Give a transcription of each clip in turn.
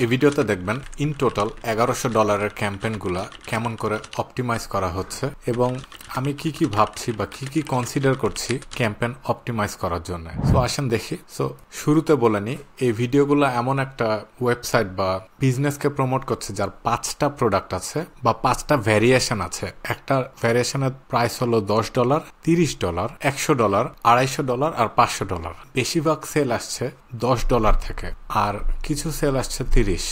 এই ভিডিওতে দেখবেন ইন টোটাল $1100 ক্যাম্পেইনগুলা কেমন করে অপটিমাইজ করা হচ্ছে এবং আমি কি কি ভাবছি বা কি কি কনসিডার করছি ক্যাম্পেইন অপটিমাইজ করার জন্য। সো আসেন দেখি। সো শুরুতে বলে নি, এই ভিডিওগুলো এমন একটা ওয়েবসাইট বা বিজনেসকে প্রমোট করছে যার 5টা প্রোডাক্ট আছে বা 5টা ভ্যারিয়েশন আছে। একটা ভ্যারিয়েশনের প্রাইস হলো $10, $30, $100, $250 আর $500। বেশিরভাগ সেল আসছে $10 থেকে, আর কিছু সেল আসছে 30,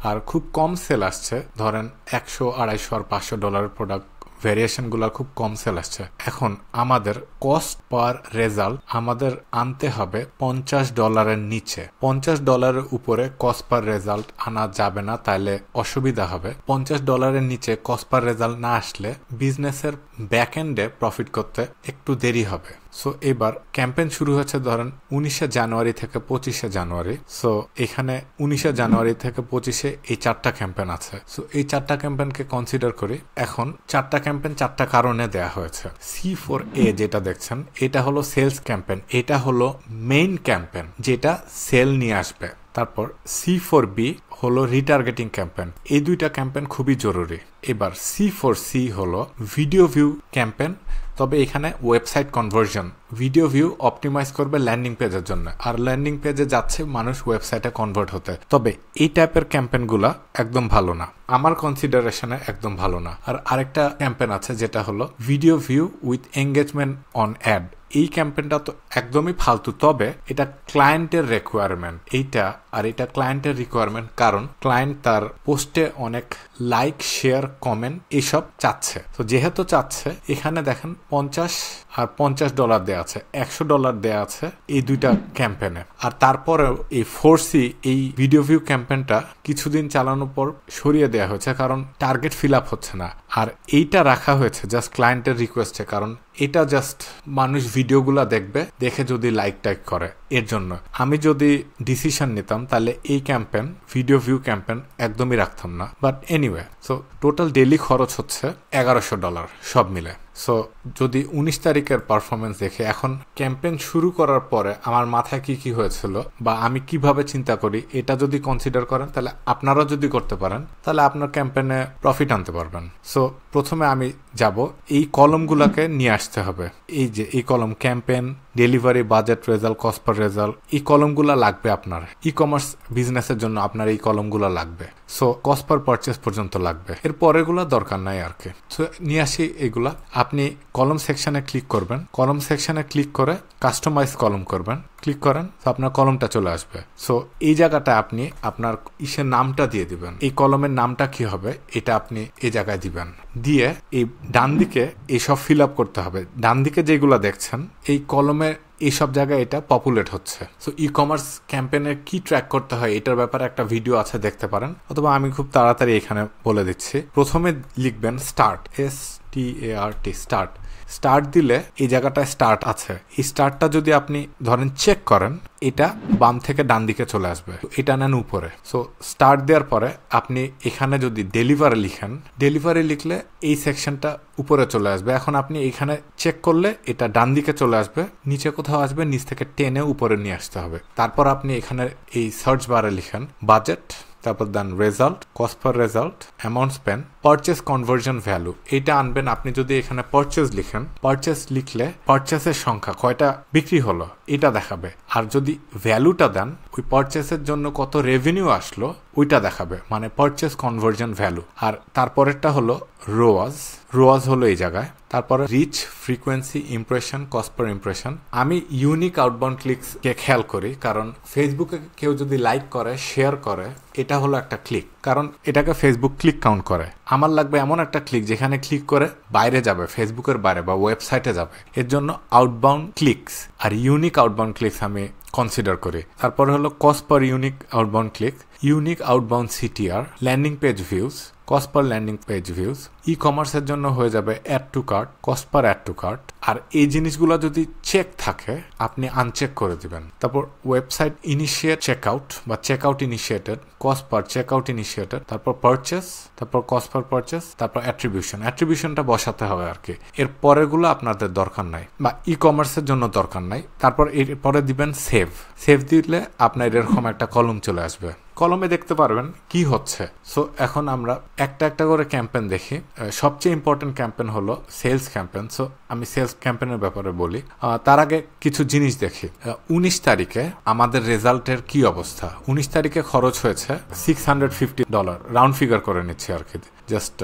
আর খুব কম সেল আসছে ধরেন $100, $250 আর $500 প্রোডাক্ট ভ্যারিয়েশনগুলো খুব কম সেল আসছে। এখন আমাদের কস্ট পার রেজাল্ট আমাদের আনতে হবে $50 নিচে। $50 উপরে কস্ট পার রেজাল্ট আনা যাবে না, তাইলে অসুবিধা হবে। $50 নিচে কস্ট পার রেজাল্ট না আসলে বিজনেসের ব্যাক এন্ডে প্রফিট করতে একটু দেরি হবে। সো এবার ক্যাম্পেইন শুরু হচ্ছে ধরেন 19শে জানুয়ারি থেকে 25শে জানুয়ারি। সো এখানে 19শে জানুয়ারি থেকে 25শে এই 4টা ক্যাম্পেইন আছে। সো এই 4টা ক্যাম্পেইনকে কনসিডার করি। এখন 4টা ক্যাম্পেইন 4টা কারণে দেয়া হয়েছে। C4A যেটা দেখছেন এটা হলো সেলস ক্যাম্পেইন, এটা হলো মেইন ক্যাম্পেইন যেটা সেল নিয়ে আসবে। তারপর C4B হলো রিটার্গেটিং ক্যাম্পেইন। এই দুইটা ক্যাম্পেইন খুবই জরুরি। এবার C4C হলো ভিডিও ভিউ ক্যাম্পেইন, তবে এখানে website conversion. Video view optimize করবে ল্যান্ডিং পেজের জন্য, আর ল্যান্ডিং পেজে যাচ্ছে মানুষ ওয়েবসাইটে কনভার্ট হতে। তবে এই টাইপের ক্যাম্পেইনগুলা একদম ভালো না, আমার কনসিডারেশনে একদম ভালো না। আর আরেকটা ক্যাম্পেইন আছে যেটা হলো video view with engagement on ad. এই ক্যাম্পেইনটা তো একদমই ফালতু, তবে এটা ক্লায়েন্টের রিকোয়ারমেন্ট এইটা, আর এটা ক্লায়েন্টের রিকোয়ারমেন্ট কারণ ক্লায়েন্ট তার পোস্টে অনেক লাইক, শেয়ার, কমেন্ট এইসব চাচ্ছে। তো যেহেতু চাচ্ছে, এখানে দেখেন 50 আর $50 দেয়া আছে, $100 দেয়া আছে এই দুইটা ক্যাম্পেইনে। আর তারপরে এই 4C এই ভিডিও ভিউ ক্যাম্পেইনটা কিছুদিন চালানোর পর সরিয়ে দেয়া হয়েছে কারণ টার্গেট ফিল আপ হচ্ছে না। আর এইটা রাখা হয়েছে জাস্ট ক্লায়েন্টের রিকোয়েস্টে, কারণ এটা জাস্ট মানুষ ভিডিওগুলা দেখবে, দেখে যদি লাইক টাইক করে। এর জন্য আমি যদি ডিসিশন নিতাম তাহলে এই ক্যাম্পেইন, ভিডিও ভিউ ক্যাম্পেইন একদমই রাখতাম না। But anyway, so total daily খরচ হচ্ছে $1100 সব মিলে। সো যদি 19 তারিখের পারফরমেন্স দেখে, এখন ক্যাম্পেইন শুরু করার পরে আমার মাথায় কি কি হয়েছিল বা আমি কিভাবে চিন্তা করি, এটা যদি কনসিডার করেন তাহলে আপনারাও যদি করতে পারেন তাহলে আপনার ক্যাম্পেইনে প্রফিট আনতে পারবেন। সো প্রথমে আমি যাব, এই কলমগুলোকে নিয়ে আসতে হবে। এই যে এই কলম campaign, delivery, budget, result, cost per result, এই কলমগুলো লাগবে আপনার ই কমার্স বিজনেসের জন্য। আপনার এই কলমগুলো লাগবে। সো কস্ট পার পারচেস পর্যন্ত লাগবে, এর পরেগুলো দরকার নাই আর কি। সো নিয়ে আসি এগুলা। আপনি কলম সেকশনে ক্লিক করবেন, কলম সেকশনে ক্লিক করে কাস্টমাইজ কলম করবেন, ক্লিক করেন, তো আপনার কলমটা চলে আসবে। সো এই জায়গাটা আপনি আপনার ইসের নামটা দিয়ে দিবেন। এই কলমের নামটা কি হবে এটা আপনি এই জায়গায় দিবেন। দিয়ে এই ডান দিকে এইসব ফিল আপ করতে হবে। ডান দিকে যেগুলো দেখছেন এই কলমে এইসব জায়গায় এটা পপুলেট হচ্ছে। সো ই কমার্স ক্যাম্পেইনের কি ট্র্যাক করতে হয় এটার ব্যাপারে একটা ভিডিও আছে, দেখতে পারেন, অথবা আমি খুব তাড়াতাড়ি এখানে বলে দিচ্ছি। প্রথমে লিখবেন স্টার্ট, START, স্টার্ট। স্টার্ট দিলে এই জায়গাটায় স্টার্ট আছে। এই স্টার্টটা যদি আপনি ধরেন চেক করেন, এটা বাম থেকে ডান দিকে চলে আসবে, এটা নেন উপরে। সো স্টার্ট দেওয়ার পরে আপনি এখানে যদি ডেলিভারি লিখেন, ডেলিভারি লিখলে এই সেকশনটা উপরে চলে আসবে। এখন আপনি এখানে চেক করলে এটা ডান দিকে চলে আসবে, নিচে কোথাও আসবে, নিচ থেকে টেনে উপরে নিয়ে আসতে হবে। তারপর আপনি এখানে এই সার্চ বারে লিখেন বাজেট, তারপর then result, cost per result, amount spend, purchase conversion value, এইটা আনবেন। আপনি যদি এখানে পারচেস লিখেন, পারচেস লিখলে পারচেসের সংখ্যা কয়টা বিক্রি হলো এটা দেখাবে। আর যদি ভ্যালুটা দেন, ওই পারচেসের জন্য কত রেভিনিউ আসলো ওইটা দেখাবে, মানে পারচেস কনভার্জন ভ্যালু। আর তারপরেরটা হলো রোয়াজ, রোয়াজ হলো এই জায়গায়। তারপরে reach, frequency, impression, cost per impression. আমি ইউনিক আউটবাউন্ড ক্লিকসকে খেয়াল করি, কারণ ফেসবুকে কেউ যদি লাইক করে, শেয়ার করে, এটা হলো একটা ক্লিক, কারণ এটাকে ফেসবুক ক্লিক কাউন্ট করে। আমার লাগবে এমন একটা ক্লিক যেখানে ক্লিক করে বাইরে যাবে, ফেসবুকের বাইরে বা ওয়েবসাইটে যাবে। এর জন্য আউটবাউন্ড ক্লিকস আর ইউনিক আউটবাউন্ড ক্লিকস আমি কনসিডার করি। তারপরে হলো cost per unique outbound click, unique outbound CTR, landing page views, cost per landing page views. ই কমার্সের জন্য হয়ে যাবে add to cart, cost per add to cart. আর এই জিনিসগুলো যদি চেক থাকে আপনি আনচেক করে দিবেন। তারপর ওয়েবসাইট ইনিশিয়েট চেকআউট বা checkout initiated, cost per checkout initiated, তারপর পারচেস, তারপর কস্ট পার পারচেস, তারপর অ্যাট্রিবিউশনটা বসাতে হবে আর কি। এর পরেগুলো আপনাদের দরকার নাই বা ই কমার্সের জন্য দরকার নাই। তারপর এর পরে দিবেন সেভ, সেভ দিলে আপনার এরকম একটা কলম চলে আসবে। কলমে দেখতে পারবেন কি হচ্ছে। সো এখন আমরা একটা একটা করে ক্যাম্পেইন দেখি। সবচেয়ে ইম্পর্টেন্ট ক্যাম্পেইন হলো সেলস ক্যাম্পেইন। সো আমি সেলস ক্যাম্পেইনের ব্যাপারে বলি। তার আগে কিছু জিনিস দেখি। 19 তারিখে আমাদের রেজাল্টের কি অবস্থা। 19 তারিখে খরচ হয়েছে $650, রাউন্ড ফিগার করে নিচ্ছি আর কি, জাস্ট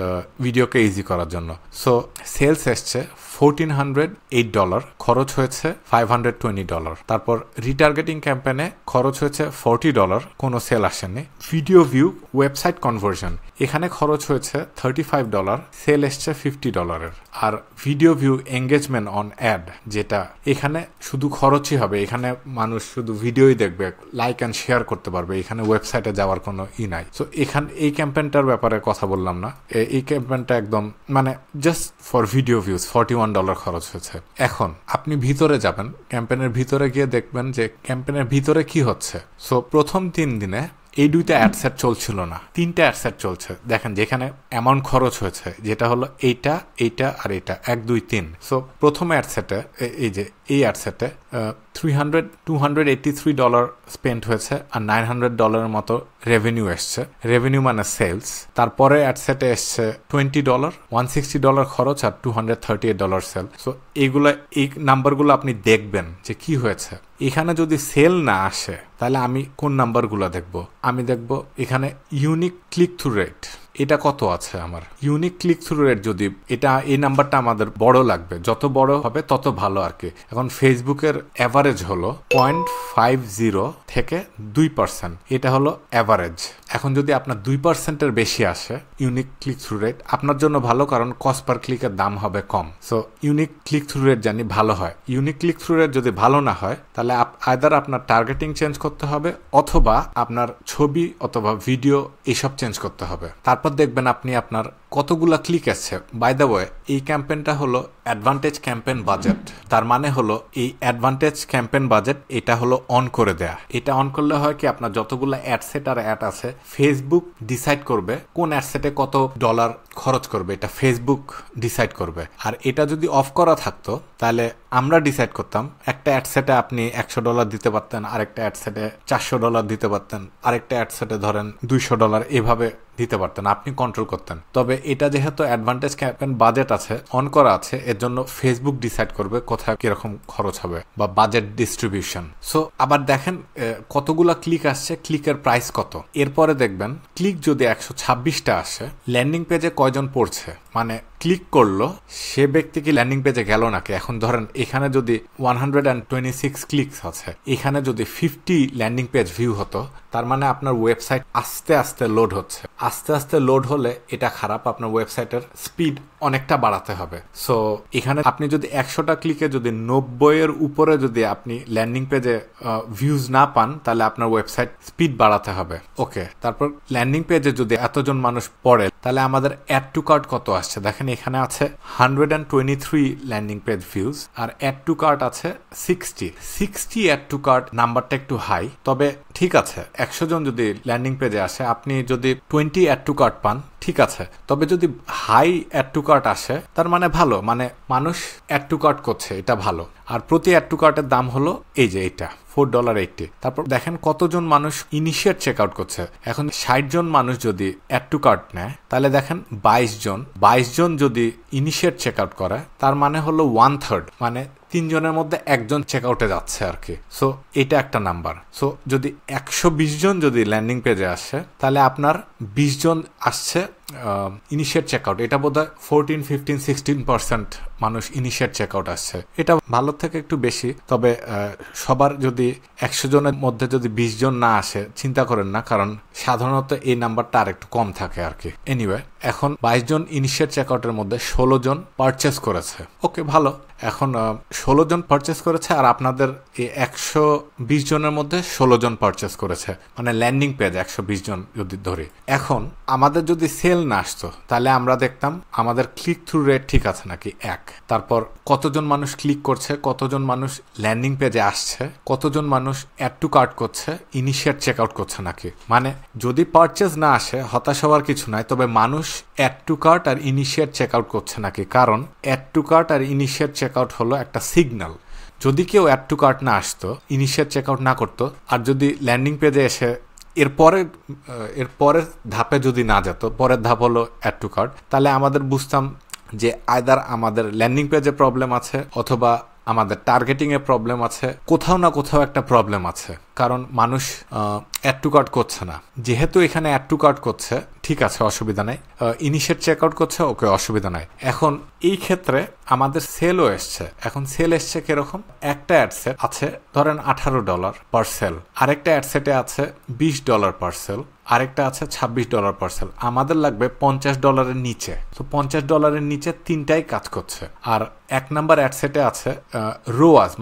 ভিডিওকে ইজি করার জন্য। সো সেলস এসছে $1,408, খরচ হয়েছে $520। তারপর রিটার্গেটিং ক্যাম্পেইনে খরচ হয়েছে $40, কোনো সেল আসেনি। ভিডিও ভিউ ওয়েবসাইট কনভার্সন, এখানে খরচ হয়েছে $35, সেল এসছে $50। আর video view engagement on ad, যেটা এখানে শুধু খরচই হবে, এখানে মানুষ শুধু ভিডিওই দেখবে, লাইক অ্যান্ড শেয়ার করতে পারবে, এখানে ওয়েবসাইটে যাওয়ার কোনো নাই। সো এই ক্যাম্পেইনটার ব্যাপারে কথা বললাম না, এই ক্যাম্পেইনটা একদম মানে জাস্ট ফর ভিডিও ভিউজ $41 খরচ হয়েছে। এখন আপনি ভিতরে যাবেন, ক্যাম্পেইনের ভিতরে গিয়ে দেখবেন যে ক্যাম্পেইনের ভিতরে কি হচ্ছে। সো প্রথম 3 দিনে এই 2টা অ্যাডসেট চলছিল না, 3টা অ্যাডসেট চলছে। দেখেন যেখানে অ্যামাউন্ট খরচ হয়েছে, যেটা হলো এইটা আর এটা 1 2 3। সো প্রথম অ্যাডসেটে এই অ্যাডসেটে $283 স্পেন্ড হয়েছে আর $900 মতো রেভিনিউ এসছে। রেভিনিউ মানে সেলস। তারপরে অ্যাডসেটে এসছে $20, $160 খরচ আর $238 সেল। সো এই নাম্বারগুলো আপনি দেখবেন যে কি হয়েছে। এখানে যদি সেল না আসে তাহলে আমি কোন নাম্বারগুলো দেখব? আমি দেখব এখানে ইউনিক ক্লিক থ্রু রেট, এটা কত আছে আমার। ইউনিক ক্লিক থ্রু রেট যদি এই নাম্বারটা আমাদের বড় লাগবে, যত বড় হবে তত ভালো আর কি। এখন ফেসবুকের অ্যাভারেজ হলো 0.50 থেকে 2%, এটা হলো অ্যাভারেজ। এখন যদি আপনার 2%-এর বেশি আসে ইউনিক ক্লিক থ্রু রেট, আপনার জন্য ভালো, কারণ কস্ট পার ক্লিকের দাম হবে কম। So unique click through rate জানি ভালো হয়। ইউনিক ক্লিক থ্রু রেট যদি ভালো না হয় তাহলে আইদার আপনার টার্গেটিং চেঞ্জ করতে হবে, অথবা আপনার ছবি অথবা ভিডিও এসব চেঞ্জ করতে হবে। তারপর দেখবেন আপনি আপনার কতগুলা ক্লিক আসছে। বাই দ্য ওয়ে, এই ক্যাম্পেইনটা হলো অ্যাডভান্টেজ ক্যাম্পেইন বাজেট। তার মানে হলো এই অ্যাডভান্টেজ ক্যাম্পেইন বাজেট এটা হলো অন করে দেয়া। এটা অন করলে হয় কি, আপনার যতগুলো অ্যাডসেট আর অ্যাড আছে ফেসবুক ডিসাইড করবে কোন অ্যাডসেটে কত ডলার খরচ করবে, এটা ফেসবুক ডিসাইড করবে। আর এটা যদি অফ করা থাকতো তাহলে আমরা ডিসাইড করতাম, একটা অ্যাডসেটে আপনি $100 দিতে পারতেন, আরেকটা অ্যাডসেটে $400 দিতে পারতেন, আরেকটা অ্যাডসেটে ধরেন $200, এভাবে দিতে পারতেন, আপনি কন্ট্রোল করতেন। তবে এটা যেহেতু অ্যাডভান্টেজ ক্যাম্পেইন বাজেট আছে, অন করা আছে, এর জন্য ফেসবুক ডিসাইড করবে কোথায় কিরকম খরচ হবে বা বাজেট ডিস্ট্রিবিউশন। সো আবার দেখেন কতগুলা ক্লিক আসছে, ক্লিকের প্রাইস কত। এরপরে দেখবেন ক্লিক যদি 126টা আসে, ল্যান্ডিং পেজে কয়জন পড়ছে, মানে ক্লিক করলো সে ব্যক্তি কি ল্যান্ডিং পেজে গেল নাকি। এখন ধরেন এখানে যদি 126 ক্লিকস আছে, এখানে যদি 50 ল্যান্ডিং পেজ ভিউ হতো, তার মানে আপনার ওয়েবসাইট আস্তে আস্তে লোড হচ্ছে। আস্তে আস্তে লোড হলে এটা খারাপ, আপনার ওয়েবসাইটের স্পিড অনেকটা বাড়াতে হবে। সো এখানে আপনি যদি 100টা ক্লিকে যদি 90-এর উপরে যদি আপনি ল্যান্ডিং পেজে ভিউজ না পান, তাহলে আপনার ওয়েবসাইট স্পিড বাড়াতে হবে। ওকে, তারপর ল্যান্ডিং পেজে যদি এতজন মানুষ পড়ে, তাহলে আমাদের অ্যাড টু কার্ট কত আসছে দেখেন। এখানে আছে 123 ল্যান্ডিং পেজ ভিউজ, আর অ্যাড টু কার্ট আছে 60 অ্যাড টু কার্ট। নাম্বারটা একটু হাই, তবে ঠিক আছে। 100 জন যদি ল্যান্ডিং পেজে আসে, আপনি যদি 20 অ্যাড টু কার্ট পান, ঠিক আছে। তবে যদি হাই অ্যাড টু কার্ট আসে, তার মানে ভালো, মানে মানুষ অ্যাড টু কার্ট করছে, এটা ভালো। আর প্রতি অ্যাড টু কার্টের দাম হলো এই যে এটা $4.80। তারপর দেখেন কতজন মানুষ ইনিশিয়েট চেক আউট করছে। এখন 60 জন মানুষ যদি অ্যাড টু কার্ট নেয়, তাহলে দেখেন 22 জন যদি ইনিশিয়েট চেক আউট করে, তার মানে হলো 1/3, মানে 3 জনের মধ্যে 1 জন চেক আউটে যাচ্ছে আর কি। সো এটা একটা নাম্বার। সো যদি 120 জন যদি ল্যান্ডিং পেজে আসে, তাহলে আপনার 20 জন আসছে ইনিশিয়েট চেক আউট। এটা বোধ হয় 14, 15, 16% মানুষ ইনিশিয়েট চেক আউট আসছে। এটা ভালো থেকে একটু বেশি, তবে সবার যদি 100 জনের মধ্যে যদি 20 জন না আসে, চিন্তা করেন না, কারণ সাধারণত এই নাম্বারটা আর একটু কম থাকে আর কি। এনিওয়ে, এখন 22 জন ইনিশিয়েট চেক আউটের মধ্যে 16 জন পারচেস করেছে। ওকে, ভালো। এখন 16 জন পারচেস করেছে, আর আপনাদের এই 120 জনের মধ্যে 16 জন পারচেস করেছে, মানে ল্যান্ডিং পেজ 120 জন যদি ধরি। এখন আমাদের যদি সেল না আসতো, তাহলে আমরা দেখতাম আমাদের ক্লিক থ্রু রেট ঠিক আছে নাকি 1, তারপর কতজন মানুষ ক্লিক করছে, কতজন মানুষ ল্যান্ডিং পেজে আসছে, কতজন মানুষ অ্যাড টু কার্ট করছে, ইনিশিয়েট চেক আউট করছে নাকি। মানে যদি পারচেস না আসে, হতাশ হওয়ার কিছু নাই, তবে মানুষ অ্যাড টু কার্ট আর ইনিশিয়েট চেক আউট করছে নাকি। কারণ অ্যাড টু কার্ট আর ইনিশিয়েট চেক আউট হলো একটা সিগন্যাল। যদি কেউ অ্যাড টু কার্ট না আসতো, ইনিশিয়েট চেক আউট না করতো, আর যদি ল্যান্ডিং পেজে এসে এরপরের ধাপে যদি না যেত, পরের ধাপ হলো অ্যাড টু কার্ট, তাহলে আমাদের বুঝতাম যে আইদার আমাদের ল্যান্ডিং পেজে প্রবলেম আছে অথবা আমাদের টার্গেটিংয়ে প্রবলেম আছে, কোথাও না কোথাও একটা প্রবলেম আছে, কারণ মানুষ অ্যাড টু কার্ট করছে না। যেহেতু এখানে অ্যাড টু কার্ট করছে, ঠিক আছে, অসুবিধা নাই, ইনিশিয়েট চেক আউট করছে, ওকে, অসুবিধা নাই। এখন এই ক্ষেত্রে আমাদের সেলও এসছে। এখন সেল এসছে কিরকম? একটা অ্যাডসেট আছে ধরেন $18 পার সেল, আরেকটা অ্যাডসেটে আছে $20 পার সেল, আরেকটা আছে $26 পার সেল। আমাদের লাগবে $50 নিচে। তো $50 নিচে তিনটাই কাজ করছে। আর 1 নাম্বার অ্যাডসেটে আছে রোয়াজ,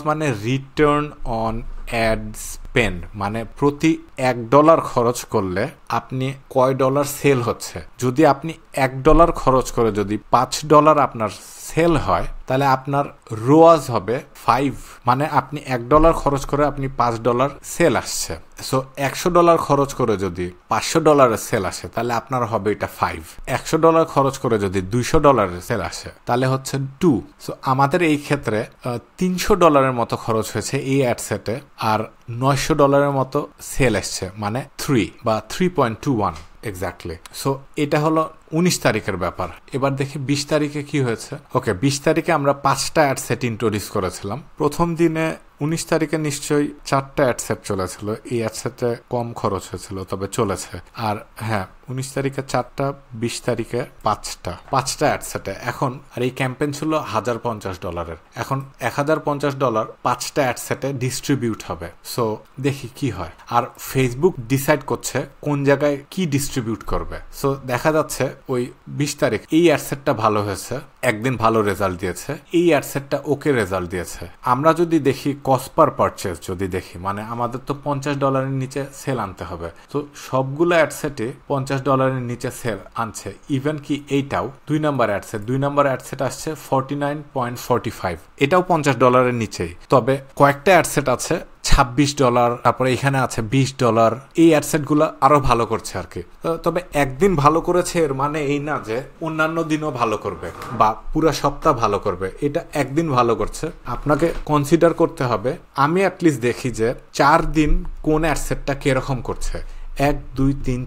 মানে রিটার্ন অন অ্যাড স্পেন্ড, মানে প্রতি $1 খরচ করলে আপনি কয় ডলার সেল হচ্ছে। যদি আপনি $1 খরচ করে যদি $5 আপনার সেল হয়, তাহলে আপনার রোয়াজ হবে 5, মানে আপনি $1 খরচ করে আপনি $5 সেল আসছে। সো $100 খরচ করে যদি $500 সেল আসে, তাহলে আপনার হবে এটা 5। $100 খরচ করে যদি $200 সেল আসে, তাহলে হচ্ছে 2। সো আমাদের এই ক্ষেত্রে $300 মতো খরচ হয়েছে এই অ্যাডসেটে, আর $900 মতো সেল এসছে, মানে 3 বা 3.21 এক্স্যাক্টলি। সো এটা হলো 19 তারিখের ব্যাপার। এবার দেখি 20 তারিখে কি হয়েছে। ওকে, 20 তারিখে আমরা 5টা অ্যাডসেট ইন্ট্রোডিউস করেছিলাম। প্রথম দিনে 19 তারিখে নিশ্চয়ই 4টা অ্যাডসেট চলেছিল। এই অ্যাডসেটে কম খরচ হয়েছিল, তবে চলেছে। আর হ্যাঁ, 19 তারিখে 4টা, 20 তারিখে 5টা অ্যাডসেটে। এখন আর এই ক্যাম্পেইন ছিল $1050। এখন $1050 5টা অ্যাডসেটে ডিস্ট্রিবিউট হবে। সো দেখি কি হয়। আর ফেসবুক ডিসাইড করছে কোন জায়গায় কি ডিস্ট্রিবিউট করবে। সো দেখা যাচ্ছে ওই 20 তারিখ এই অ্যাডসেটটা ভালো হয়েছে, একদিন ভালো রেজাল্ট দিয়েছে, এই অ্যাডসেটটা ওকে রেজাল্ট দিয়েছে। আমরা যদি দেখি কস্ট পার পারচেজ, যদি দেখি, মানে আমাদের তো $50 নিচে সেল আনতে হবে। তো সবগুলো অ্যাডসেটে $50 নিচে সেল আনছে। ইভেন কি এইটাও 2 নাম্বার অ্যাডসেট, 2 নাম্বার অ্যাডসেট আসছে 49.45, এটাও $50 নিচেই। তবে কয়েকটা অ্যাডসেট আছে $26, তারপরে এখানে আছে $20। এই অ্যাডসেট গুলো আরো ভালো করছে আর কি। তবে একদিন ভালো করেছে এর মানে এই না যে অন্যান্য দিনও ভালো করবে বা পুরো সপ্তাহ ভালো করবে। এটা একদিন ভালো করছে, আপনাকে কনসিডার করতে হবে। আমি অ্যাটলিস্ট দেখি যে 4 দিন কোন অ্যাডসেটটা কিরকম করছে। 1, 2, 3,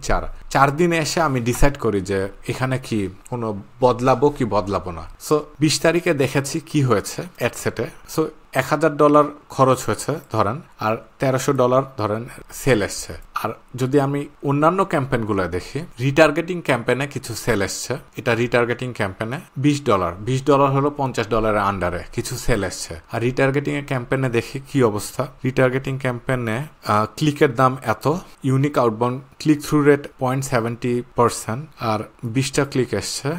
4 দিনে এসে আমি ডিসাইড করি যে এখানে কি কোনো বদলাবো কি বদলাবো না। সো 20 তারিখে দেখেছি কি হয়েছে অ্যাডসেটে। সো $1000 খরচ হয়েছে ধরেন, আর $1300 ধরেন সেল এসছে। আর যদি আমি অন্যান্য ক্যাম্পেইনগুলো দেখি, রিটার্গেটিং ক্যাম্পেইনে কিছু সেল এসছে। এটা রিটার্গেটিং ক্যাম্পেইনে $20 হলো $50 আন্ডারে কিছু সেল এসছে। আর রিটার্গেটিং এর ক্যাম্পেইনে দেখি কি অবস্থা। রিটার্গেটিং ক্যাম্পেইনে ক্লিকের দাম এত, unique outbound click through rate 0.70%, আর 20টা ক্লিক এসছে।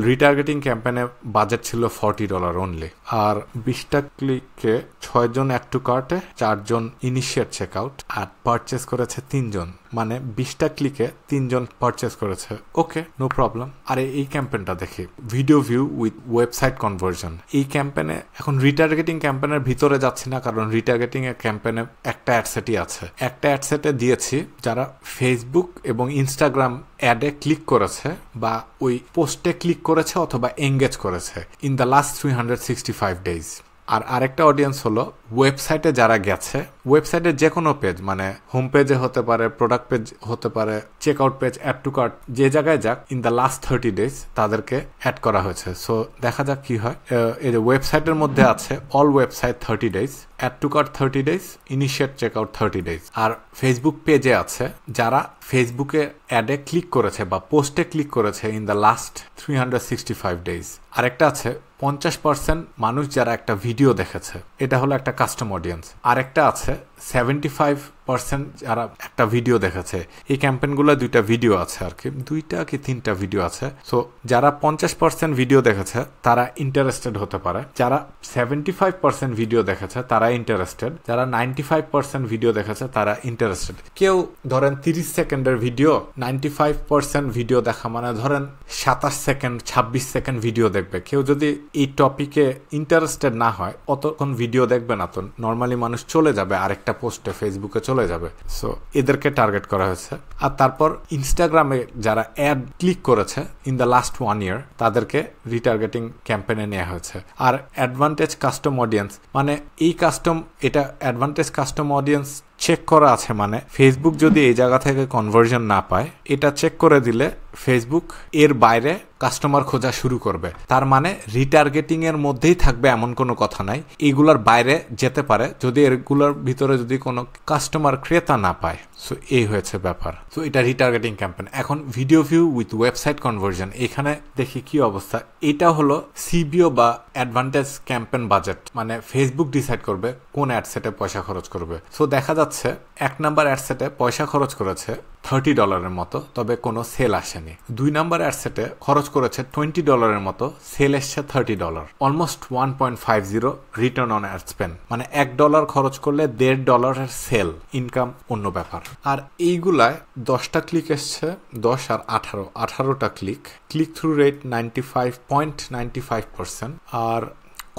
রিটার্গেটিং ক্যাম্পেইনে বাজেট ছিল $40 অনলি। আর 20টা ক্লিকে 6 জন অ্যাড টু কার্টে, 4 জন ইনিশিয়েট চেক আউট, আর পারচেস করেছে 3 জন, মানে 20টা ক্লিকে 3 জন পারচেস করেছে। ওকে, নো প্রবলেম। আর এই ক্যাম্পেইনটা দেখি, video view with website conversion. এই ক্যাম্পেইনে এখন রিটার্গেটিং ক্যাম্পেইনের ভিতরে যাচ্ছি না, কারণ রিটার্গেটিং এর ক্যাম্পেইনে একটা অ্যাডসেটই আছে। একটা অ্যাডসেটে দিয়েছি যারা ফেসবুক এবং ইনস্টাগ্রাম অ্যাডে ক্লিক করেছে বা ওই পোস্টে ক্লিক করেছে অথবা এঙ্গেজ করেছে ইন দ্য লাস্ট 365 ডেজ। আর আরেকটা অডিয়েন্স হলো ওয়েবসাইটে যারা গেছে, ওয়েবসাইটের যে কোনো পেজ, মানে হোম পেজে হতে পারে, প্রোডাক্ট পেজ হতে পারে, checkout page, add to cart, যে জায়গায় যাক ইন দ্য লাস্ট 30 ডেজ তাদেরকে অ্যাড করা হয়েছে। সো দেখা যাক কি হয়। এই যে ওয়েবসাইটের মধ্যে আছে all website 30 days, add to cart 30 days, initiate check out 30 days. আর ফেসবুক পেজে আছে যারা ফেসবুকে অ্যাডে ক্লিক করেছে বা পোস্টে ক্লিক করেছে ইন দ্য লাস্ট 365 ডেজ। আরেকটা আছে 50% মানুষ যারা একটা ভিডিও দেখেছে, এটা হলো একটা কাস্টম অডিয়েন্স। আরেকটা আছে 75% যারা একটা ভিডিও দেখেছে। এই ক্যাম্পেইনগুলো 2টা ভিডিও আছে আর কি, 2টা কি 3টা ভিডিও আছে। সো যারা 50% ভিডিও দেখেছে তারা ইন্টারেস্টেড হতে পারে, যারা 75% ভিডিও দেখেছে তারা ইন্টারেস্টেড, যারা 95% ভিডিও দেখেছে তারা ইন্টারেস্টেড। কেউ ধরেন 30 সেকেন্ডের ভিডিও, 95% ভিডিও দেখা মানে ধরেন 27 সেকেন্ড 26 সেকেন্ড ভিডিও দেখবে। কেউ যদি এই টপিকে ইন্টারেস্টেড না হয় অতক্ষণ ভিডিও দেখবে না, তো নর্মালি মানুষ চলে যাবে আরেকটা পোস্টে, ফেসবুকে চলে যাবে। সো এদেরকে টার্গেট করা হয়েছে। আর তারপর ইনস্টাগ্রামে যারা অ্যাড ক্লিক করেছে ইন দ্য লাস্ট 1 year তাদেরকে রিটার্গেটিং ক্যাম্পেইনে নেওয়া হয়েছে। আর অ্যাডভান্টেজ কাস্টম অডিয়েন্স, মানে এই কাস্টম, এটা অ্যাডভান্টেজ কাস্টম অডিয়েন্স চেক করা আছে, মানে ফেসবুক যদি এই জায়গা থেকে কনভার্জন না পায়, এটা চেক করে দিলে ফেসবুক এর বাইরে কাস্টমার খোঁজা শুরু করবে। তার মানে রিটার্গেটিং এর মধ্যেই থাকবে এমন কোনো কথা নাই, এগুলার বাইরে যেতে পারে যদি এগুলোর ভিতরে যদি কোনো কাস্টমার ক্রেতা না পায়। সো এই হয়েছে ব্যাপার। সো এটা রিটার্গেটিং ক্যাম্পেইন। এখন video view with website conversion, এখানে দেখি কি অবস্থা। এটা হলো সিবিও বা অ্যাডভান্টেজ ক্যাম্পেইন বাজেট, মানে ফেসবুক ডিসাইড করবে কোন অ্যাডসেটে পয়সা খরচ করবে। সো দেখা যাচ্ছে 1 নাম্বার অ্যাডসেটে পয়সা খরচ করেছে $30 মতো, তবে কোনো সেল আসেনি। 2 নাম্বার অ্যাডসেটে খরচ করেছে $20 মতো, সেল এসছে $30, almost 1.50 return on ad spend. মানে $1 খরচ করলে $1.50 সেল ইনকাম, অন্য ব্যাপার। আর এইগুলায় 10টা ক্লিক এসছে, 10 আর 18টা ক্লিক থ্রু রেট 95.95%। আর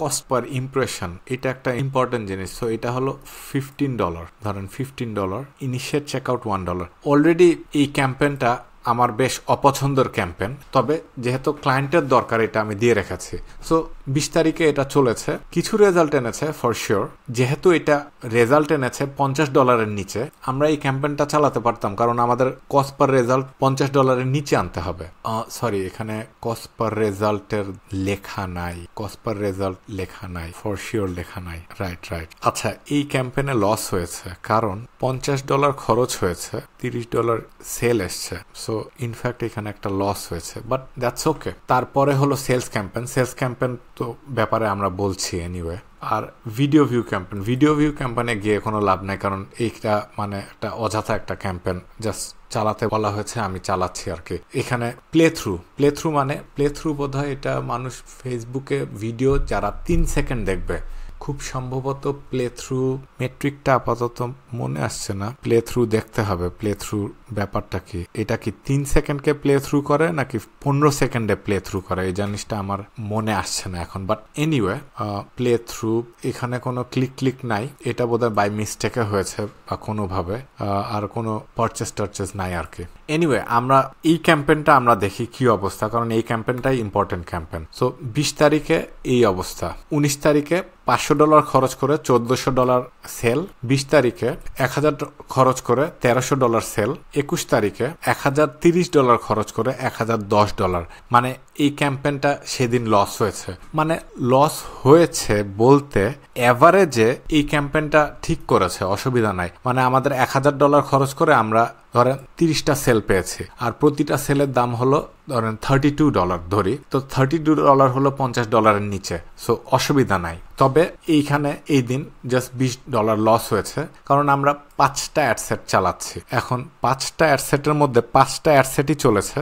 কস্ট পার ইমপ্রেশন, এটা একটা ইম্পর্টেন্ট জিনিস। সো এটা হলো $15, ধরেন $15, ইনিশিয়েট চেকআউট $1। অলরেডি এই ক্যাম্পেইনটা আমার বেশ অপছন্দের ক্যাম্পেইন, তবে যেহেতু ক্লায়েন্টের দরকার এটা আমি দিয়ে রেখেছি। সো 20 তারিখে এটা চলেছে, কিছু রেজাল্ট এনেছে ফর শিওর। যেহেতু এটা রেজাল্ট এনেছে $50 নিচে, আমরা এই ক্যাম্পেইনটা চালাতে পারতাম, কারণ আমাদের কস্ট পার রেজাল্ট $50 নিচে আনতে হবে। সরি, এখানে কস্ট পার রেজাল্টের লেখা নাই, কস্ট পার রেজাল্ট লেখা নাই, ফর শিওর লেখা নাই। রাইট। আচ্ছা, এই ক্যাম্পেইনে লস হয়েছে কারণ $50 খরচ হয়েছে, $30 সেল এসছে। সো ইনফ্যাক্ট এখানে একটা লস হয়েছে, বাট দ্যাটস ওকে। তারপরে হলো সেলস ক্যাম্পেইন তো ব্যাপারে আমরা বলছি এনিওয়ে। আর ভিডিও ভিউ ক্যাম্পেইনে গিয়ে কোনো লাভ নাই, কারণ এইটা মানে একটা অযথা একটা ক্যাম্পেইন, জাস্ট চালাতে বলা হয়েছে, আমি চালাচ্ছি আর কি। এখানে প্লে থ্রু বোধহয় এটা মানুষ ফেসবুকে ভিডিও যারা 3 সেকেন্ড দেখবে, খুব সম্ভবত প্লে থ্রু মেট্রিকটা আপাতত মনে আসছে না। প্লে থ্রু দেখতে হবে, প্লে থ্রু ব্যাপারটা কি, এটা কি 3 সেকেন্ডকে প্লে থ্রু করে নাকি 15 সেকেন্ডে প্লে থ্রু করে, এই জিনিসটা আমার মনে আসছে না এখন। বাট এনিওয়ে, প্লে থ্রু, এখানে কোনো ক্লিক নাই, এটা বোধহয় বাই মিস্টেকে হয়েছে বা কোনোভাবে, আর কোনো পারচেস নাই আর কি। এনিওয়ে, আমরা এই ক্যাম্পেইনটা আমরা দেখি কি অবস্থা, কারণ এই ক্যাম্পেইনটাই ইম্পর্টেন্ট ক্যাম্পেইন। সো 20 তারিখে এই অবস্থা, 19 তারিখে $500 খরচ করে $1400 সেল, 20 তারিখে 1000 খরচ করে $1300 সেল, 21 তারিখে $1030 খরচ করে $1010। মানে এই ক্যাম্পেইনটা সেদিন লস হয়েছে। মানে লস হয়েছে বলতে এভারেজে এই ক্যাম্পেইনটা ঠিক করেছে, অসুবিধা নাই। মানে আমাদের $1000 খরচ করে আমরা ধরেন 30টা সেল পেয়েছি, আর প্রতিটা সেলের দাম হলো ধরেন $32 ধরি, তো $32 হলো $50 নিচে। সো অসুবিধা নাই। তবে এইখানে এই দিন জাস্ট $20 লস হয়েছে, কারণ আমরা 5টা অ্যাডসেট চালাচ্ছি। এখন 5টা অ্যাডসেটের মধ্যে 5টা অ্যাডসেটই চলেছে,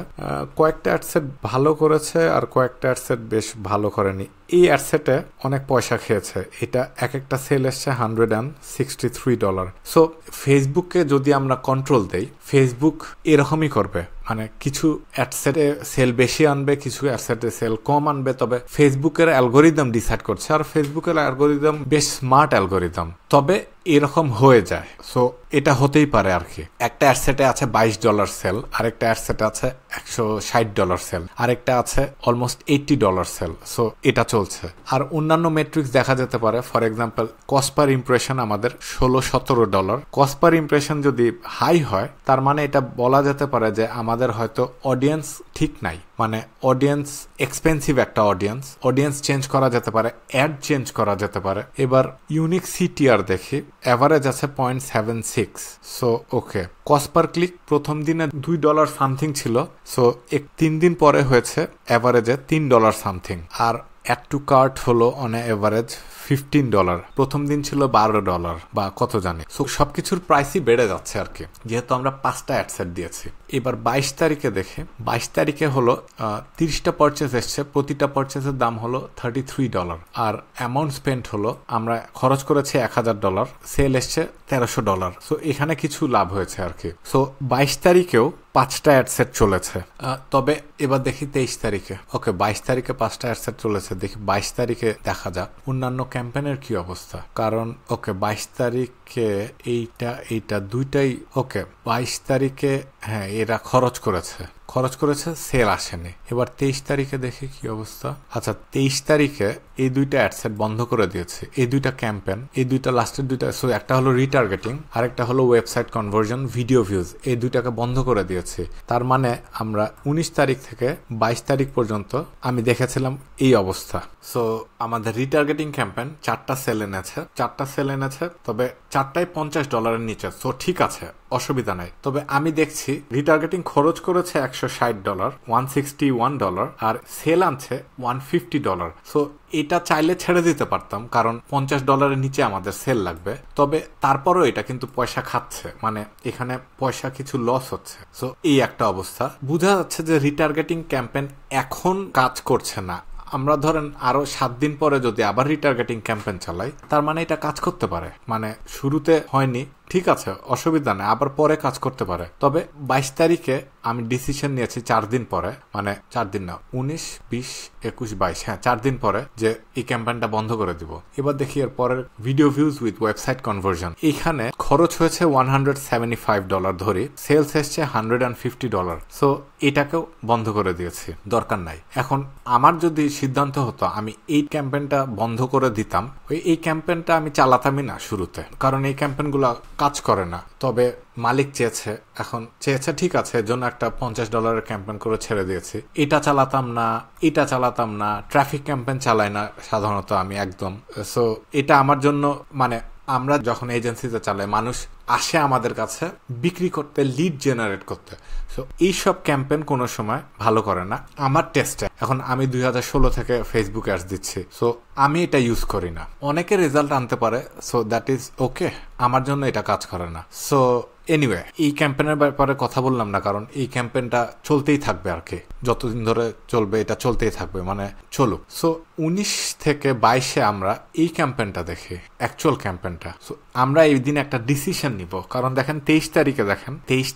কয়েকটা অ্যাডসেট ভালো করেছে আর কয়েকটা অ্যাডসেট বেশ ভালো করেনি। এই অ্যাডসেটে অনেক পয়সা খেয়েছে, এটা একটা সেল এসছে $163। সো ফেসবুককে যদি আমরা কন্ট্রোল দেই, ফেসবুক এরকমই করবে, মানে কিছু অ্যাডসেটে সেল বেশি আনবে, কিছু অ্যাডসেটে সেল কম আনবে। তবে ফেসবুকের অ্যালগোরিদম ডিসাইড করছে, আর ফেসবুকের অ্যালগোরিদম বেশ স্মার্ট অ্যালগোরিদম। তবে এরকম হয়ে যায়, সো এটা হতেই পারে আর কি। একটা অ্যাডসেটে আছে $22 সেল, আরেকটা অ্যাডসেটে আছে $160 সেল, আরেকটা আছে অলমোস্ট $80 সেল। সো এটা চলছে। আর অন্যান্য মেট্রিক্স দেখা যেতে পারে, for example cost per impression আমাদের $16-17। কস্ট পার ইমপ্রেশন যদি হাই হয়, তার মানে এটা বলা যেতে পারে যে আমাদের হয়তো অডিয়েন্স ঠিক নাই, মানে অডিয়েন্স এক্সপেন্সিভ একটা অডিয়েন্স চেঞ্জ করা যেতে পারে, অ্যাড চেঞ্জ করা যেতে পারে। এবার ইউনিক সিটিআর দেখি, এভারেজ আছে 0.76। So okay, cost per click প্রথম দিনে $2 সামথিং ছিল, সো 3 দিন পরে হয়েছে এভারেজে $3 সামথিং। আর অ্যাড টু কার্ট হলো অন এভারেজ $15, প্রথম দিন ছিল $12 বা কত জানি। সো সবকিছুর প্রাইসই বেড়ে যাচ্ছে আর কি, যেহেতু আমরা 5টা অ্যাডসেট দিয়েছি। এবার 22 তারিখে দেখে, 22 তারিখে হলো 30টা পারচেস এসছে, প্রতিটা পারচেসের দাম হলো $33। আর অ্যামাউন্ট স্পেন্ড হলো, আমরা খরচ করেছি $1000, সেল এসছে $1300। সো এখানে কিছু লাভ হয়েছে আর কি। সো 22 তারিখেও 5টা অ্যাডসেট চলেছে। তবে এবার দেখি 23 তারিখে। ওকে, 22 তারিখে 5টা অ্যাডসেট চলেছে, দেখি 22 তারিখে দেখা যাক অন্যান্য ক্যাম্পেইনের কি অবস্থা। কারণ ওকে, 22 তারিখে এইটা দুইটাই ওকে। 22 তারিখে হ্যাঁ, এরা খরচ খরচ করেছে, সেল আসেনি। এবার 23 তারিখে দেখি কি অবস্থা। আচ্ছা, 23 তারিখে এই দুইটা অ্যাডসেট বন্ধ করে দিয়েছে, এই দুইটা ক্যাম্পেন, এই দুইটা লাস্টের দুইটা। সো একটা হলো রিটার্গেটিং, আরেকটা হলো ওয়েবসাইট কনভার্জন, ভিডিও ভিউজ, এই দুইটাকে বন্ধ করে দিয়েছে। তার মানে আমরা 19 তারিখ থেকে 22 তারিখ পর্যন্ত আমি দেখেছিলাম এই অবস্থা। সো আমাদের রিটার্গেটিং ক্যাম্পেন 4টা সেল এনেছে, তবে 4টাই $50 নিচে। সো ঠিক আছে, অসুবিধা নাই। তবে আমি দেখছি রিটার্গেটিং খরচ করেছে $160, $161, আর সেল আনছে $150। সো এটা চাইলে ছেড়ে দিতে পারতাম, কারণ $50 নিচে আমাদের সেল লাগবে। তবে তারপরও এটা কিন্তু পয়সা খাচ্ছে, মানে এখানে পয়সা কিছু লস হচ্ছে। সো এই একটা অবস্থা, বোঝা যাচ্ছে যে রিটার্গেটিং ক্যাম্পেন এখন কাজ করছে না। আমরা ধরেন আরো 7 দিন পরে যদি আবার রিটার্গেটিং ক্যাম্পেন চালাই, তার মানে এটা কাজ করতে পারে। মানে শুরুতে হয়নি, ঠিক আছে, অসুবিধা নেই, আবার পরে কাজ করতে পারে। তবে 22 তারিখে আমি ডিসিশন নিয়েছি 4 দিন পরে, মানে 4 দিন না, 19, 20, 21, 22, হ্যাঁ 4 দিন পরে, যে এই ক্যাম্পেইনটা বন্ধ করে দিব। এবার দেখি এর পরের video views with website conversion. এখানে খরচ হয়েছে $175 ধরি, সেলস এসছে $150। সো এটাকেও বন্ধ করে দিয়েছি, দরকার নাই। এখন আমার যদি সিদ্ধান্ত হতো আমি এই ক্যাম্পেইনটা বন্ধ করে দিতাম, এই ক্যাম্পেইনটা আমি চালাতামই না শুরুতে, কারণ এই ক্যাম্পেইনগুলো কাজ করে না। তবে মালিক চেয়েছে, এখন চেয়েছে, ঠিক আছে, এর জন্য একটা $50 ক্যাম্পেইন করে ছেড়ে দিয়েছি। এটা চালাতাম না, ট্রাফিক ক্যাম্পেইন চালাই না সাধারণত আমি একদম। সো এটা আমার জন্য, মানে আমরা যখন এজেন্সিতে চালাই, মানুষ আসে আমাদের কাছে বিক্রি করতে, লিড জেনারেট করতে। সো এইসব ক্যাম্পেইন কোনো সময় ভালো করে না আমার টেস্টে। এখন আমি 2016 থেকে ফেসবুক অ্যাডস দিচ্ছি, সো আমি এটা ইউজ করি না। অনেকে রেজাল্ট আনতে পারে, সো দ্যাট ইজ ওকে, আমার জন্য এটা কাজ করে না। সো এনিওয়ে, এই ক্যাম্পেইনের ব্যাপারে কথা বললাম না, কারণ এই ক্যাম্পেইনটা চলতেই থাকবে আর কি, যতদিন ধরে চলবে এটা চলতেই থাকবে, মানে চলুক। সো 19 থেকে 22-এ আমরা এই ক্যাম্পেইনটা দেখি, অ্যাকচুয়াল ক্যাম্পেইনটা। সো আমরা এই দিন একটা ডিসিশন নিব, কারণ দেখেন 23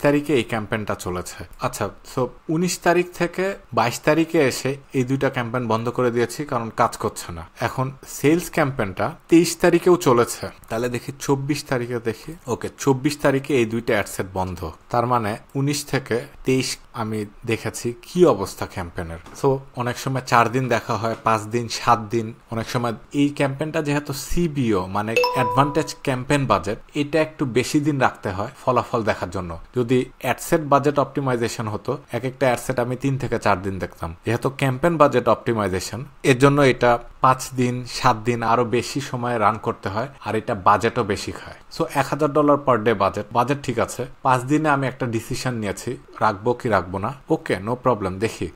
তারিখে এই ক্যাম্পেইনটা চলেছে। আচ্ছা, সো 19 তারিখ থেকে 22 তারিখে এসে এই দুইটা ক্যাম্পেইন বন্ধ করে দিয়েছি, কারণ কাজ করছে না। এখন সেলস ক্যাম্পেইনটা 23 তারিখেও চলেছে, তাহলে দেখি 24 তারিখে দেখি। ওকে, 24 তারিখে এই দুইটা অ্যাডসেট বন্ধ, তার মানে 19 থেকে 23 আমি দেখেছি কি অবস্থা ক্যাম্পেইনের। সো অনেক সময় 4 দিন দেখা হয়, 5 দিন, 7 দিন। অনেক সময় এই ক্যাম্পেইনটা যেহেতু সিবিও, মানে অ্যাডভান্টেজ ক্যাম্পেইন বাজেট, এটা একটু বেশি দিন রাখতে হয় ফলাফল দেখার জন্য। যদি অ্যাডসেট বাজেট অপটিমাইজেশন হতো, এক একটা অ্যাডসেট আমি 3 থেকে 4 দিন দেখতাম। যেহেতু ক্যাম্পেইন বাজেট অপটিমাইজেশন, এর জন্য এটা 5 দিন, 7 দিন আরো বেশি সময় রান করতে হয়, আর এটা বাজেটও বেশি খায়। সো $1000 পার ডে বাজেট ঠিক আছে। 5 দিনে আমি একটা ডিসিশন নিয়েছি, রাখবো কি রাখবো না। ওকে, নো প্রবলেম, দেখি।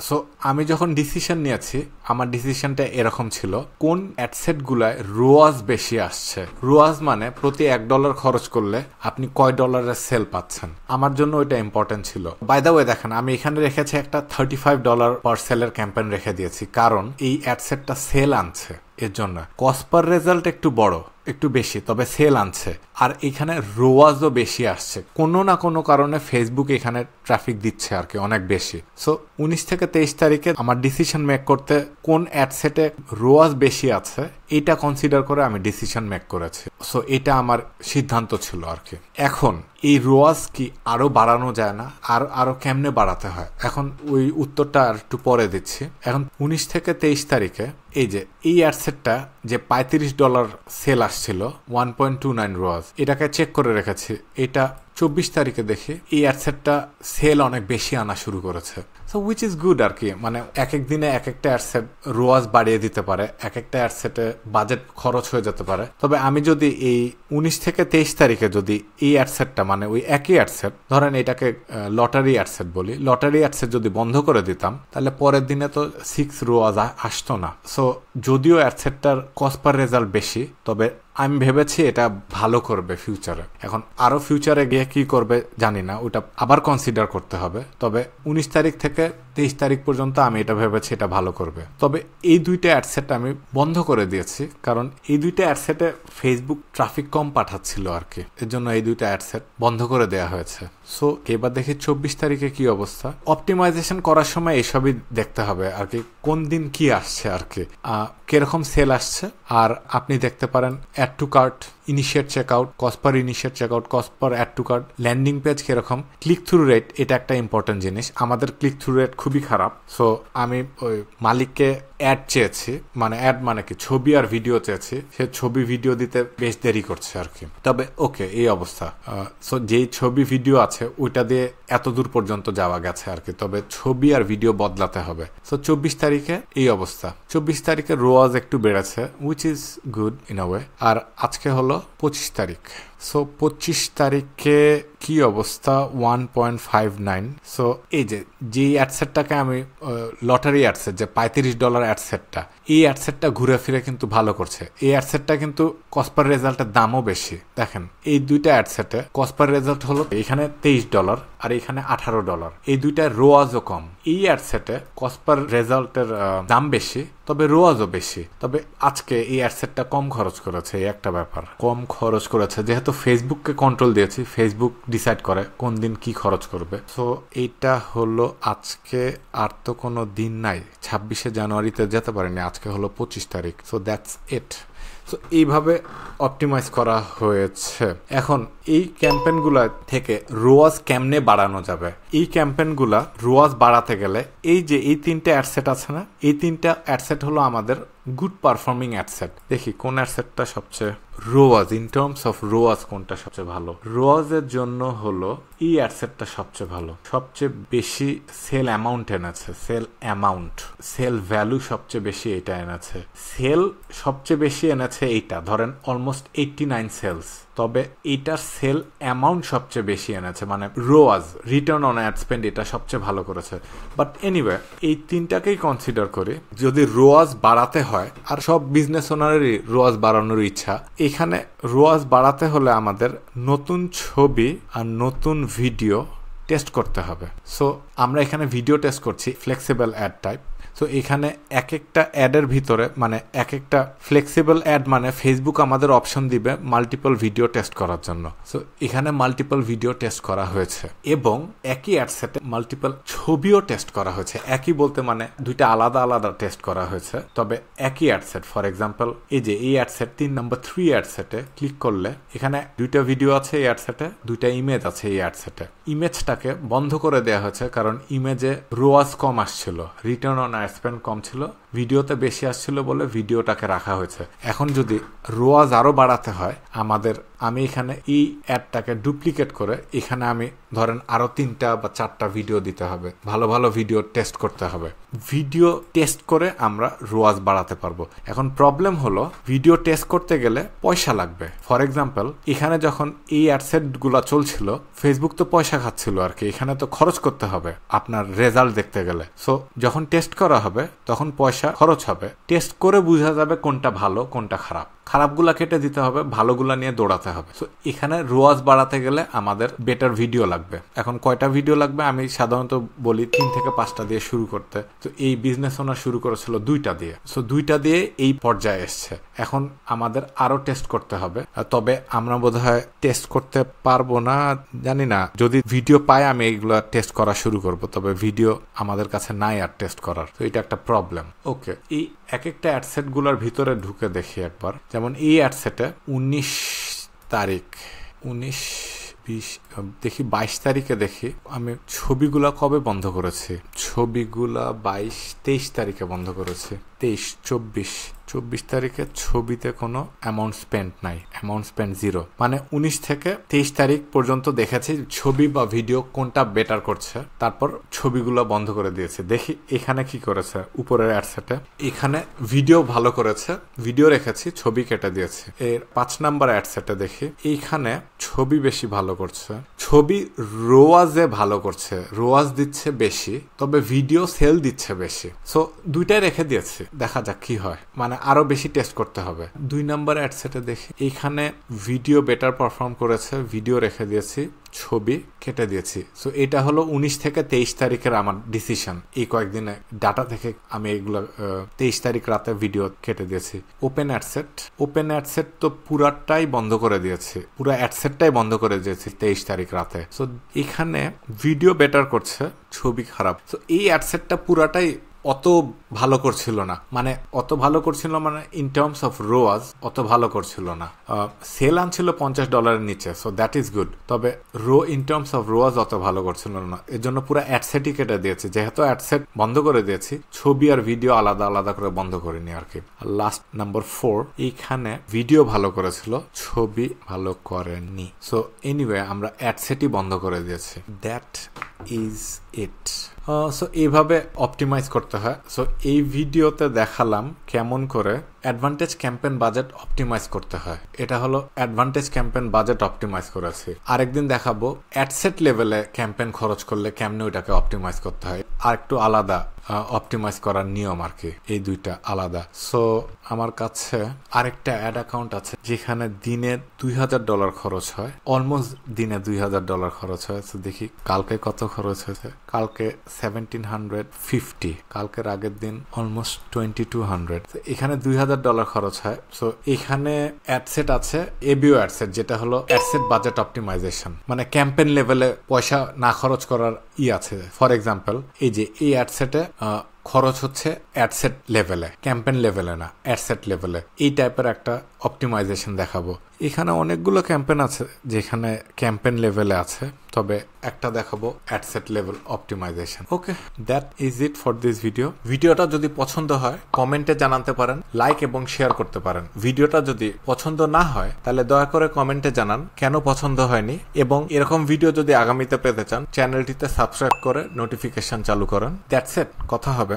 সো আমি যখন ডিসিশন নিয়েছি, আমার ডিসিশনটা এরকম ছিল, কোন অ্যাডসেট গুলায় রোয়াজ বেশি আসছে। রোয়াজ মানে প্রতি $1 খরচ করলে আপনি কয় ডলারের সেল পাচ্ছেন। আমার জন্য ওইটা ইম্পর্টেন্ট ছিল। বাই দ্য ওয়ে, দেখেন আমি এখানে রেখেছি একটা $35 পার সেলের ক্যাম্পেইন রেখে দিয়েছি, কারণ এই অ্যাডসেটটা সেল আনছে, এর জন্য কস্ট পার রেজাল্ট একটু বেশি, তবে সেল আনছে, আর এখানে রোয়াজও বেশি আসছে। কোনো না কোনো কারণে ফেসবুক এখানে ট্রাফিক দিচ্ছে আর কি, অনেক বেশি। সো 19 থেকে 23 তারিখে আমার ডিসিশন মেক করতে কোন অ্যাডসেটে রোয়াজ বেশি আছে এটা কনসিডার করে আমি ডিসিশন মেক করেছি। সো এটা আমার সিদ্ধান্ত ছিল আর কি। এখন এই রোয়াজ কি আরো বাড়ানো যায় না? আরো কেমনে বাড়াতে হয়, এখন ওই উত্তরটা আর একটু পরে দিচ্ছি। এখন 19 থেকে 23 তারিখে এই যে এই অ্যাডসেটটা যে $35 সেল আসছিল, 1.29 রোয়াজ, এটাকে চেক করে রেখেছি। এটা 24 তারিখে দেখি এই অ্যাডসেটটা সেল অনেক বেশি আনা শুরু করেছে। সো উইচ ইজ গুড আর কি, মানে এক এক দিনে এক একটা অ্যাডসেট রোয়াজ বাড়িয়ে দিতে পারে, এক একটা অ্যাডসেটে বাজেট খরচ হয়ে যেতে পারে। তবে আমি যদি এই 19 থেকে 23 তারিখে যদি এই অ্যাডসেটটা, মানে ওই একই অ্যাডসেট, ধরেন এটাকে লটারি অ্যাডসেট বলি, লটারি অ্যাডসেট যদি বন্ধ করে দিতাম, তাহলে পরের দিনে তো 6 রোয়াজ আসতো না। সো যদিও অ্যাডসেটটার কস্ট পার রেজাল্ট বেশি, তবে আমি ভেবেছি এটা ভালো করবে ফিউচারে। এখন আরো ফিউচারে গিয়ে কি করবে জানি না, ওটা আবার কনসিডার করতে হবে। তবে 19 তারিখ থেকে 23 তারিখ পর্যন্ত আমি এটা ভেবেছি এটা ভালো করবে। তবে এই দুইটা অ্যাডসেট আমি বন্ধ করে দিয়েছি, কারণ এই দুইটা অ্যাডসেটে ফেসবুক ট্রাফিক কম পাঠাচ্ছিল আর কি, এর জন্য এই দুইটা অ্যাডসেট বন্ধ করে দেওয়া হয়েছে। সো এবার দেখি 24 তারিখে কি অবস্থা। অপটিমাইজেশন করার সময় এসবই দেখতে হবে আর কি, কোন দিন কি আসছে আর কি, কিরকম সেল আসছে। আর আপনি দেখতে পারেন add to cart initiate checkout, cost per initiate checkout, cost per add to cart, landing page কিরকম, ক্লিক থ্রু রেট, এটা একটা ইম্পর্টেন্ট জিনিস। আমাদের ক্লিক থ্রু রেট খুবই খারাপ। সো আমি ওই মালিককে অ্যাড চেয়েছি, মানে অ্যাড মানে কি ছবি আর ভিডিও চেয়েছি, সে ছবি ভিডিও দিতে বেশ দেরি করছে আর কি। তবে ওকে, এই অবস্থা। সো যেই ছবি ভিডিও আছে ওইটা দিয়ে এত দূর পর্যন্ত যাওয়া গেছে আর কি, তবে ছবি আর ভিডিও বদলাতে হবে। সো 24 তারিখে এই অবস্থা। 24 তারিখে রোয়াজ একটু বেড়েছে, which is good in a way. আর আজকে হলো 25 তারিখ। সো 25 তারিখে কি অবস্থা, 1.59। সো এই যে অ্যাডসেটটাকে আমি লটারি অ্যাডসেট, যে $35 অ্যাডসেটটা, এই অ্যাডসেটটা ঘুরে ফিরে কিন্তু ভালো করছে। এই অ্যাডসেটটা কিন্তু কস্ট পার রেজাল্টের দামও বেশি। দেখেন এই দুইটা অ্যাডসেটে কস্ট পার রেজাল্ট হলো এখানে $23 আর এখানে $18। এই দুইটা রোয়াজও কম। এই অ্যাডসেটে কস্ট পার রেজাল্টের দাম বেশি, তবে রোয়াজও বেশি। তবে আজকে এই অ্যাডসেটটা কম খরচ করেছে, এই একটা ব্যাপার। কম খরচ করেছে যেহেতু ফেসবুককে কন্ট্রোল দিয়েছি, ফেসবুক ডিসাইড করে কোন দিন কি খরচ করবে। সো এইটা হলো আজকে। আর তো কোনো দিন নাই, 26শে জানুয়ারিতে যেতে পারিনি, আজকে হলো 25 তারিখ। So that's it. সো এইভাবে অপটিমাইজ করা হয়েছে। এখন এই ক্যাম্পেইনগুলো থেকে রোয়াজ কেমনে বাড়ানো যাবে? এই ক্যাম্পেইনগুলা রোয়াজ বাড়াতে গেলে এই যে এই তিনটে অ্যাডসেট আছে না, এই তিনটা অ্যাডসেট হলো আমাদের গুড পারফর্মিং অ্যাডসেট। দেখি কোন অ্যাডসেটটা সবচেয়ে রোয়াজ, ইন টার্মস অফ রোয়াজ কোনটা সবচেয়ে ভালো। রোয়াজের জন্য হলো এই অ্যাডসেটটা সবচেয়ে ভালো, সবচেয়ে বেশি সেল অ্যামাউন্ট এনেছে, সেল অ্যামাউন্ট, সেল ভ্যালু সবচেয়ে বেশি এটা এনেছে। সেল সবচেয়ে বেশি এনেছে এইটা, ধরেন অলমোস্ট 89 সেলস। তবে এইটার সেল অ্যামাউন্ট সবচেয়ে বেশি এনেছে, মানে রোয়াজ, রিটার্ন অন অ্যাড স্পেন্ড, এটা সবচেয়ে ভালো করেছে। বাট এনিওয়ে, এই তিনটাকেই কনসিডার করে যদি রোয়াজ বাড়াতে হয়, আর সব বিজনেস ওনারেরই রোয়াজ বাড়ানোর ইচ্ছা, এখানে রোয়াজ বাড়াতে হলে আমাদের নতুন ছবি আর নতুন ভিডিও টেস্ট করতে হবে। সো আমরা এখানে ভিডিও টেস্ট করছি, ফ্লেক্সিবল অ্যাড টাইপ। সো এখানে এক একটা অ্যাডের ভিতরে, মানে এক একটা ফ্লেক্সিবল অ্যাড, মানে ফেসবুক আমাদের অপশন দিবে মাল্টিপল ভিডিও টেস্ট করার জন্য। সো এখানে মাল্টিপল ভিডিও টেস্ট করা হয়েছে এবং একই অ্যাডসেটে মাল্টিপল ছবিও টেস্ট করা হয়েছে। একই বলতে মানে দুইটা আলাদা আলাদা টেস্ট করা হয়েছে, তবে একই অ্যাডসেট। ফর এক্সাম্পল এই যে এই অ্যাডসেট 3 নম্বর 3 অ্যাডসেটে ক্লিক করলে এখানে দুইটা ভিডিও আছে এই অ্যাডসেটে, দুইটা ইমেজ আছে এই অ্যাডসেটে। ইমেজটাকে বন্ধ করে দেওয়া হয়েছে কারণ ইমেজে রোয়াজ কম আসছিল, রিটার্ন অন স্পেন্ড কম ছিল, ভিডিওতে বেশি আসছিল বলে ভিডিওটাকে রাখা হয়েছে। এখন যদি রোয়াজ আরো বাড়াতে হয় আমাদের, আমি এখানে এই অ্যাডটাকে ডুপ্লিকেট করে এখানে আমি ধরেন আরো 3টা বা 4টা ভিডিও দিতে হবে, ভালো ভালো ভিডিও টেস্ট করতে হবে। ভিডিও টেস্ট করে আমরা রোয়াজ বাড়াতে পারবো। এখন প্রবলেম হলো ভিডিও টেস্ট করতে গেলে পয়সা লাগবে। ফর এক্সাম্পল এখানে যখন এই অ্যাডসেট গুলা চলছিল, ফেসবুক তো পয়সা খাচ্ছিল আর কি, এখানে তো খরচ করতে হবে আপনার রেজাল্ট দেখতে গেলে। সো যখন টেস্ট করা হবে তখন পয়সা খরচ হবে, টেস্ট করে বোঝা যাবে কোনটা ভালো কোনটা খারাপ। খারাপগুলা কেটে দিতে হবে, ভালোগুলা নিয়ে দৌড়াতে হবে। সো এখানে রোয়াজ বাড়াতে গেলে আমাদের বেটার ভিডিও লাগবে। এখন কয়টা ভিডিও লাগবে? আমি সাধারণত বলি 3 থেকে 5টা দিয়ে শুরু করতে। তো এই বিজনেস ওনার শুরু করেছিল 2টা দিয়ে। সো 2টা দিয়ে এই পর্যায়ে এসছে। এখন আমাদের আরো টেস্ট করতে হবে, তবে আমরা বোধহয় টেস্ট করতে পারবো না, জানি না। যদি ভিডিও পাই আমি এইগুলো টেস্ট করা শুরু করব, তবে ভিডিও আমাদের কাছে নাই আর টেস্ট করার। তো এটা একটা প্রবলেম। ওকে, এই এক একটা অ্যাডসেট গুলার ভিতরে ঢুকে দেখি একবার। যেমন এই অ্যাডসেটে 19 তারিখ, 19, 20, দেখি 22 তারিখে দেখি আমি ছবিগুলা কবে বন্ধ করেছি। ছবিগুলা 22, 23 তারিখে বন্ধ করেছি। 23, 24 তারিখে ছবিতে কোনো অ্যামাউন্ট স্পেন্ড নাই, অ্যামাউন্ট স্পেন্ড 0। মানে 19 থেকে 23 তারিখ পর্যন্ত দেখেছি ছবি বা ভিডিও কোনটা বেটার করছে, তারপর ছবিগুলো বন্ধ করে দিয়েছে। দেখি এখানে কি করেছে উপরের অ্যাডসেটে, এখানে ভিডিও ভালো করেছে, ভিডিও রেখেছি, ছবি কেটে দিয়েছি। এর 5 নাম্বার অ্যাডসেটে দেখি এইখানে ছবি বেশি ভালো করছে, ছবি রোয়াজে ভালো করছে, রোয়াজ দিচ্ছে বেশি, তবে ভিডিও সেল দিচ্ছে বেশি। সো দুইটাই রেখে দিয়েছি, দেখা যাক কি হয়। মানে আরো বেশি টেস্ট করতে হবে। 2 নাম্বার অ্যাডসেটে দেখি এইখানে ভিডিও বেটার পারফর্ম করেছে, ভিডিও রেখে দিয়েছি, ছবি কেটে দিয়েছি। সো এটা হলো 19 থেকে 23 তারিখের আমার ডিসিশন। এই কয়েকদিনে ডাটা থেকে আমি এগুলো 23 তারিখ রাতে ভিডিও কেটে দিয়েছি। ওপেন অ্যাডসেট তো পুরাটাই বন্ধ করে দিয়েছি, পুরো অ্যাডসেটটাই বন্ধ করে দিয়েছি 23 তারিখ রাতে। সো এখানে ভিডিও বেটার করছে, ছবি খারাপ। সো এই অ্যাডসেটটা পুরাটাই অত ভালো করছিল না, মানে অত ভালো করছিল মানে ইন টার্মস অফ রোয়াজ অত ভালো করছিল না। সেল আনছিল $50 নিচে, সো দ্যাট ইজ গুড। তবে ইন টার্মস অফ রোয়াজ অত ভালো করছিল না, এর জন্য পুরো অ্যাডসেটই কেটে দিয়েছে। যেহেতু অ্যাডসেট বন্ধ করে দিয়েছি, ছবি আর ভিডিও আলাদা আলাদা করে বন্ধ করিনি আর কি। লাস্ট নাম্বার 4, এইখানে ভিডিও ভালো করেছিল, ছবি ভালো করেনি। সো এনিওয়ে আমরা অ্যাডসেটই বন্ধ করে দিয়েছি। That is it. সো এইভাবে অপটিমাইজ করতে হয়। সো এই ভিডিওতে দেখালাম কেমন করে অ্যাডভান্টেজ ক্যাম্পেইন বাজেট অপটিমাইজ করতে হয়। এটা হলো অ্যাডভান্টেজ ক্যাম্পেইন বাজেট অপটিমাইজ করেছি। আরেকদিন দেখাবো অ্যাডসেট লেভেলে ক্যাম্পেইন খরচ করলে কেমনে ওইটাকে অপটিমাইজ করতে হয়। আর একটু আলাদা অপটিমাইজ করার নিয়ম আর কি, এই দুইটা আলাদা। সো আমার কাছে আরেকটা অ্যাড অ্যাকাউন্ট আছে যেখানে দিনে $2000 খরচ হয়, অলমোস্ট দিনে $2000 খরচ হয়। তো দেখি কালকে কত খরচ হয়েছে। কালকে 1750, কালকের আগের দিন অলমোস্ট 2200। এখানে $2000 খরচ হয়। সো এখানে অ্যাডসেট আছে, এবিও অ্যাডসেট, যেটা হলো অ্যাডসেট বাজেট অপটিমাইজেশন, মানে ক্যাম্পেইন লেভেলে পয়সা না খরচ করার আছে। ফর এক্সাম্পল এই যে এই অ্যাডসেটে খরচ হচ্ছে অ্যাডসেট লেভেলে, ক্যাম্পেইন লেভেলে না, অ্যাডসেট লেভেলে। এই টাইপের একটা অপটিমাইজেশন দেখাবো। এখানে অনেকগুলো ক্যাম্পেইন আছে যেখানে ক্যাম্পেইন লেভেলে আছে, তবে একটা দেখাবো ad set level optimization. Okay, that is it for this video. ভিডিওটা যদি পছন্দ হয় কমেন্টে জানাতে পারেন, লাইক এবং শেয়ার করতে পারেন। ভিডিওটা যদি পছন্দ না হয় তাহলে দয়া করে কমেন্টে জানান কেন পছন্দ হয়নি, এবং এরকম ভিডিও যদি আগামীতে পেতে চান চ্যানেলটিতে সাবস্ক্রাইব করে নোটিফিকেশন চালু করেন। দ্যাটস ইট, কথা হবে।